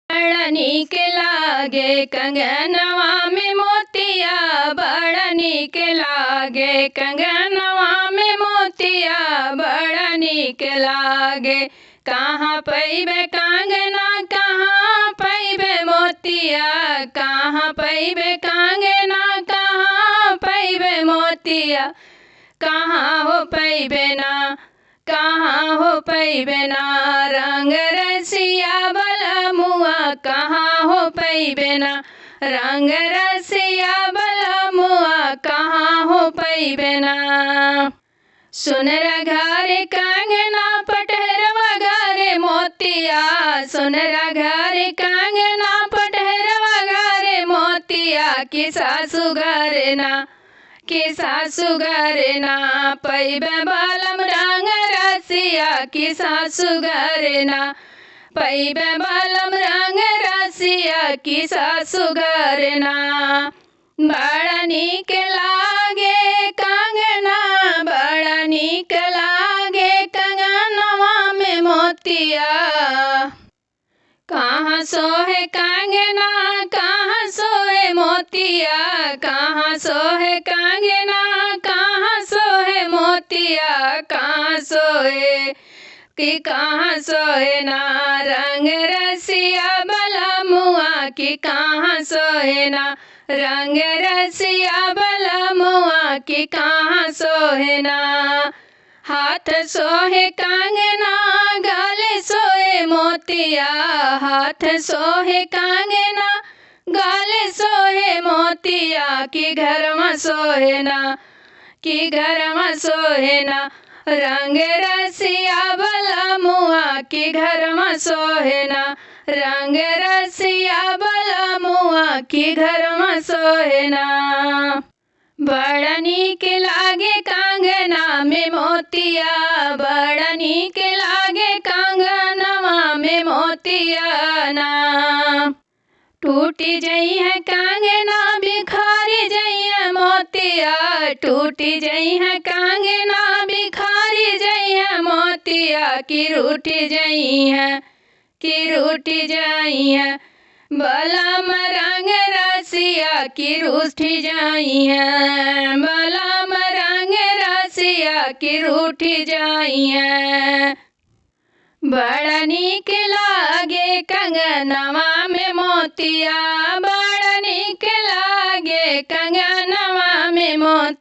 बड़ा नीक लागे कंगनवा में मोतिया, बड़ा नीक लागे कंगनवा में मोतिया, बड़ा नीक लागे। कहाँ पैबे कंगना, कहाँ पैबे मोतिया, कहाँ पैबे कंगना, कहाँ पैबे मोतिया, कहाँ हो पैबे ना, कहाँ हो पैबे ना, रंग रसिया बलमुआ, कहाँ हो पैबे ना, रंग रसिया बलमुआ, कहाँ हो पैबे ना। सुनरा घरे कंगना, पटहरवा घरे मोतिया, सुनरा घरे कंगना, पटहरवा घरे मोतिया, कि सासु घरे ना, कि सासु घरे ना पैबे बालम रंग रसिया, कि सासु घरे ना पैबे बालम रंग रसिया, कि सासु घरे ना। बड़ा नीक लागे कंगना, बड़ा नीक लागे कंगनवा में मोतिया, कहाँ सोहे कंगना, कहाँ सोहे मोतिया, कहाँ सोहे कंगना, कहाँ सोहे मोतिया, कहाँ सोहे, कि कहाँ सोहे ना, रंग रसिया बलमुआ, कि कहाँ सोहे ना, रंग रसिया बलमुआ, कि कहाँ सोहे ना। हाथ सोहे कंगना, गले सोहे मोतिया, हाथ सोहे कंगना, गले सोहे मोतिया, कि घर में सोहे ना, कि घर में सोहे ना, रंग रसिया बलमुआ, कि घर में सोहे ना, रंग रसिया बलमुआ, कि घर में सोहे ना। बड़ा नीक लागे कंगना में मोतिया, बड़ा नीक लागे कंगनवा में मोतिया ना। टूटी जई है कंगना, बिखारी जई है मोतिया, टूटी जई है कंगना, बिखारी जई है मोतिया, कि रूठी जई है, कि रूठी जई है बलम रंग रसिया, कि रूठी जाई है, बलम रंग रसिया, कि रूठी जाई है। बड़ा नीक लागे कंगनवा में मोतिया, बड़ा नीक लागे कंगनवा में मोतिया।